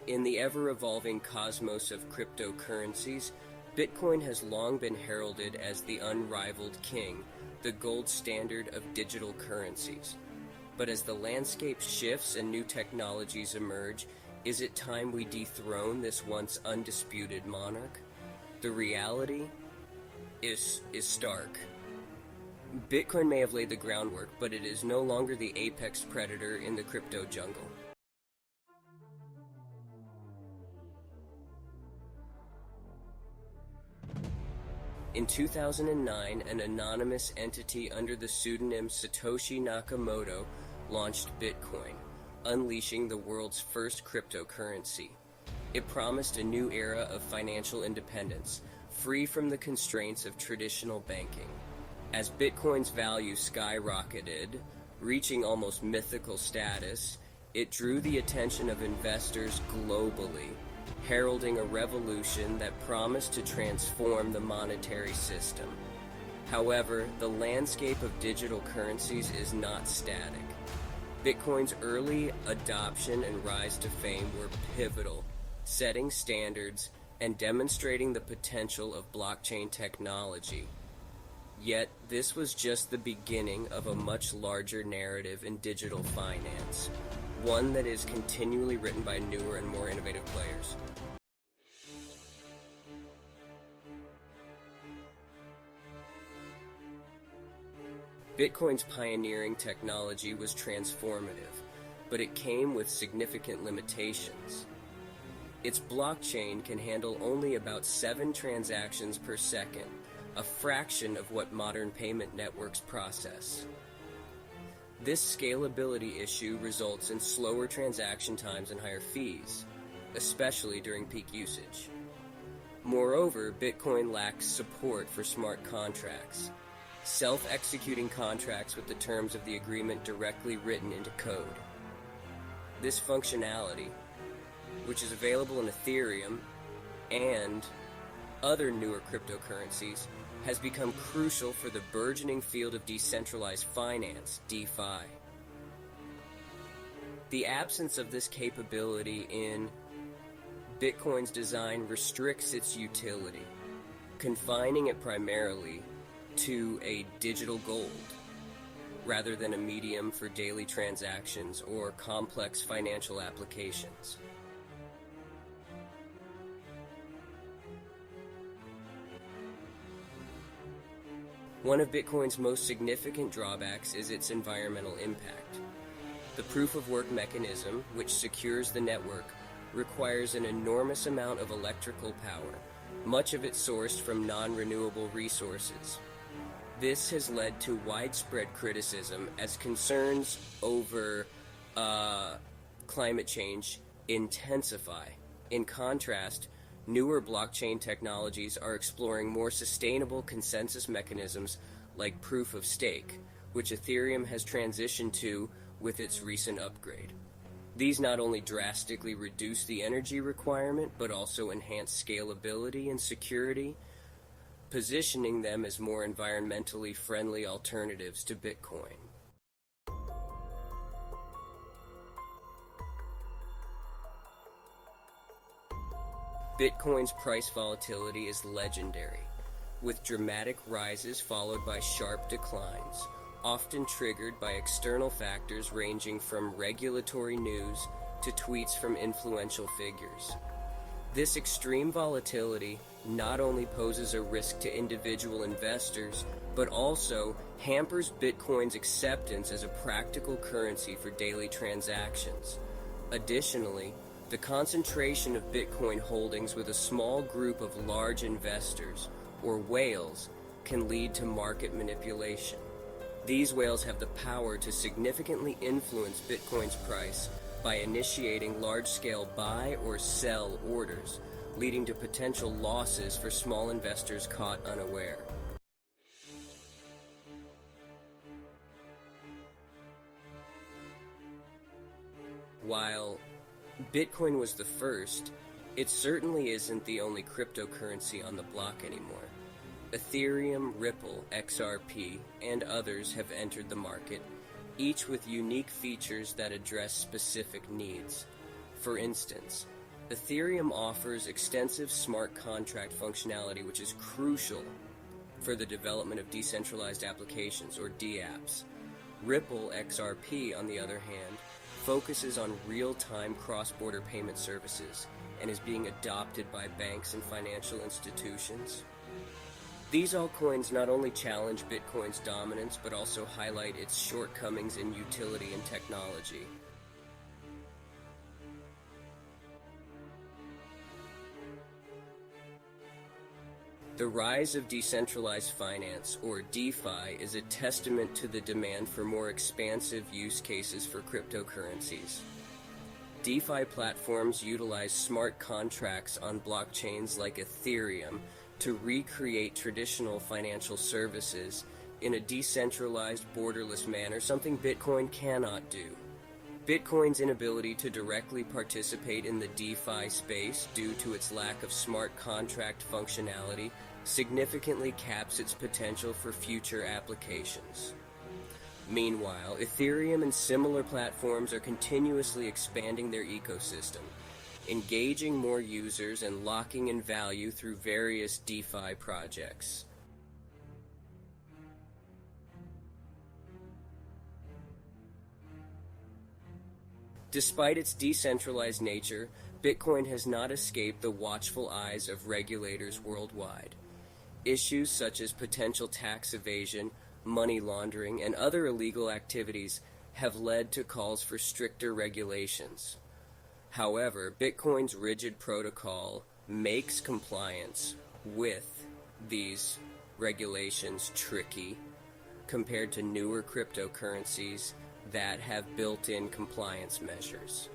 In the ever-evolving cosmos of cryptocurrencies, Bitcoin has long been heralded as the unrivaled king, the gold standard of digital currencies. But as the landscape shifts and new technologies emerge, is it time we dethrone this once undisputed monarch? The reality is stark. Bitcoin may have laid the groundwork, but it is no longer the apex predator in the crypto jungle. In 2009, an anonymous entity under the pseudonym Satoshi Nakamoto launched Bitcoin, unleashing the world's first cryptocurrency. It promised a new era of financial independence, free from the constraints of traditional banking. As Bitcoin's value skyrocketed, reaching almost mythical status, it drew the attention of investors globally, heralding a revolution that promised to transform the monetary system. However, the landscape of digital currencies is not static. Bitcoin's early adoption and rise to fame were pivotal, setting standards and demonstrating the potential of blockchain technology. Yet, this was just the beginning of a much larger narrative in digital finance, one that is continually written by newer and more innovative players. Bitcoin's pioneering technology was transformative, but it came with significant limitations. Its blockchain can handle only about 7 transactions per second, a fraction of what modern payment networks process. This scalability issue results in slower transaction times and higher fees, especially during peak usage. Moreover, Bitcoin lacks support for smart contracts, self-executing contracts with the terms of the agreement directly written into code. This functionality, which is available in Ethereum and other newer cryptocurrencies, has become crucial for the burgeoning field of decentralized finance, DeFi. The absence of this capability in Bitcoin's design restricts its utility, confining it primarily to a digital gold, rather than a medium for daily transactions or complex financial applications. One of Bitcoin's most significant drawbacks is its environmental impact. The proof-of-work mechanism, which secures the network, requires an enormous amount of electrical power, much of it sourced from non-renewable resources. This has led to widespread criticism as concerns over climate change intensify. In contrast, newer blockchain technologies are exploring more sustainable consensus mechanisms like proof of stake, which Ethereum has transitioned to with its recent upgrade. These not only drastically reduce the energy requirement, but also enhance scalability and security, positioning them as more environmentally friendly alternatives to Bitcoin. Bitcoin's price volatility is legendary, with dramatic rises followed by sharp declines, often triggered by external factors ranging from regulatory news to tweets from influential figures. This extreme volatility not only poses a risk to individual investors, but also hampers Bitcoin's acceptance as a practical currency for daily transactions. Additionally, the concentration of Bitcoin holdings with a small group of large investors, or whales, can lead to market manipulation. These whales have the power to significantly influence Bitcoin's price by initiating large-scale buy or sell orders, leading to potential losses for small investors caught unaware. While Bitcoin was the first, it certainly isn't the only cryptocurrency on the block anymore. Ethereum, Ripple, XRP, and others have entered the market, each with unique features that address specific needs. For instance, Ethereum offers extensive smart contract functionality, which is crucial for the development of decentralized applications, or DApps. Ripple XRP, on the other hand, focuses on real-time cross-border payment services and is being adopted by banks and financial institutions. These altcoins not only challenge Bitcoin's dominance, but also highlight its shortcomings in utility and technology. The rise of decentralized finance, or DeFi, is a testament to the demand for more expansive use cases for cryptocurrencies. DeFi platforms utilize smart contracts on blockchains like Ethereum to recreate traditional financial services in a decentralized, borderless manner, something Bitcoin cannot do. Bitcoin's inability to directly participate in the DeFi space due to its lack of smart contract functionality significantly caps its potential for future applications. Meanwhile, Ethereum and similar platforms are continuously expanding their ecosystem, engaging more users and locking in value through various DeFi projects. Despite its decentralized nature, Bitcoin has not escaped the watchful eyes of regulators worldwide. Issues such as potential tax evasion, money laundering, and other illegal activities have led to calls for stricter regulations. However, Bitcoin's rigid protocol makes compliance with these regulations tricky compared to newer cryptocurrencies that have built-in compliance measures.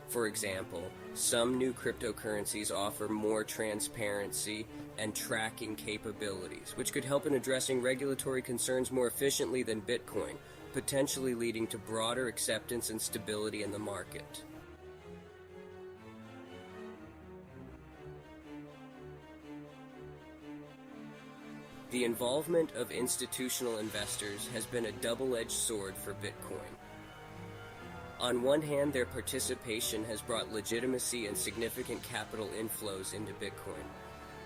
For example, some new cryptocurrencies offer more transparency and tracking capabilities, which could help in addressing regulatory concerns more efficiently than Bitcoin, potentially leading to broader acceptance and stability in the market. The involvement of institutional investors has been a double-edged sword for Bitcoin. On one hand, their participation has brought legitimacy and significant capital inflows into Bitcoin.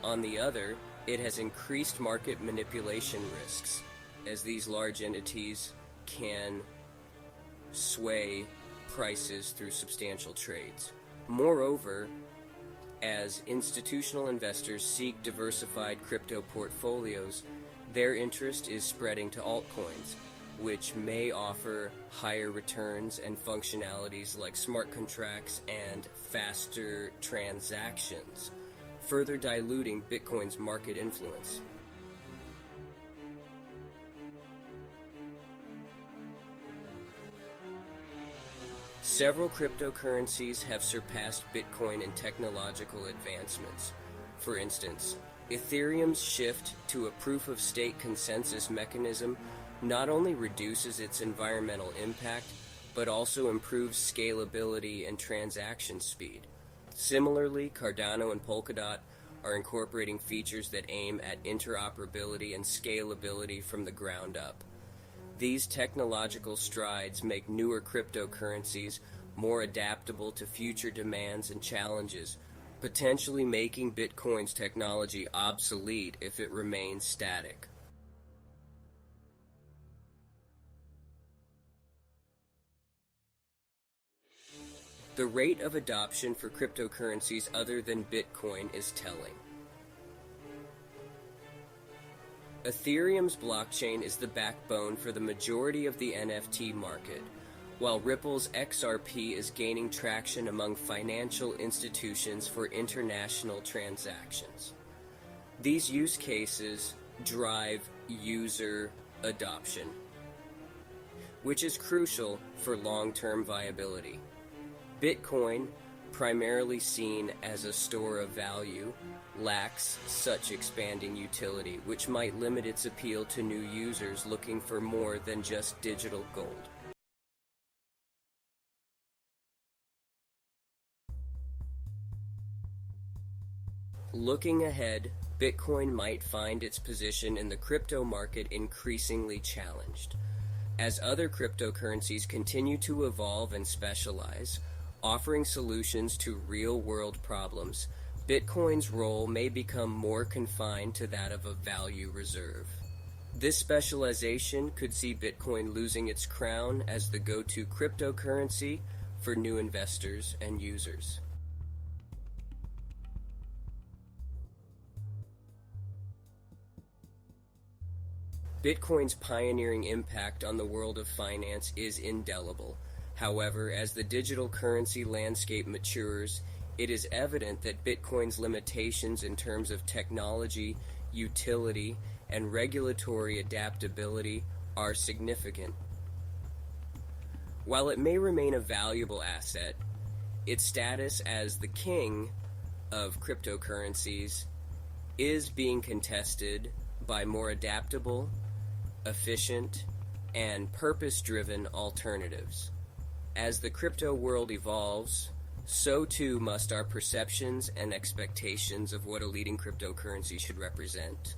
On the other, it has increased market manipulation risks, as these large entities can sway prices through substantial trades. Moreover, as institutional investors seek diversified crypto portfolios, their interest is spreading to altcoins, which may offer higher returns and functionalities like smart contracts and faster transactions, further diluting Bitcoin's market influence. Several cryptocurrencies have surpassed Bitcoin in technological advancements. For instance, Ethereum's shift to a proof-of-stake consensus mechanism not only reduces its environmental impact, but also improves scalability and transaction speed. Similarly, Cardano and Polkadot are incorporating features that aim at interoperability and scalability from the ground up. These technological strides make newer cryptocurrencies more adaptable to future demands and challenges, potentially making Bitcoin's technology obsolete if it remains static. The rate of adoption for cryptocurrencies other than Bitcoin is telling. Ethereum's blockchain is the backbone for the majority of the NFT market, while Ripple's XRP is gaining traction among financial institutions for international transactions. These use cases drive user adoption, which is crucial for long-term viability. Bitcoin, primarily seen as a store of value, lacks such expanding utility, which might limit its appeal to new users looking for more than just digital gold. Looking ahead, Bitcoin might find its position in the crypto market increasingly challenged. As other cryptocurrencies continue to evolve and specialize, Offering solutions to real-world problems, Bitcoin's role may become more confined to that of a value reserve. This specialization could see Bitcoin losing its crown as the go-to cryptocurrency for new investors and users. Bitcoin's pioneering impact on the world of finance is indelible. However, as the digital currency landscape matures, it is evident that Bitcoin's limitations in terms of technology, utility, and regulatory adaptability are significant. While it may remain a valuable asset, its status as the king of cryptocurrencies is being contested by more adaptable, efficient, and purpose-driven alternatives. As the crypto world evolves, so too must our perceptions and expectations of what a leading cryptocurrency should represent.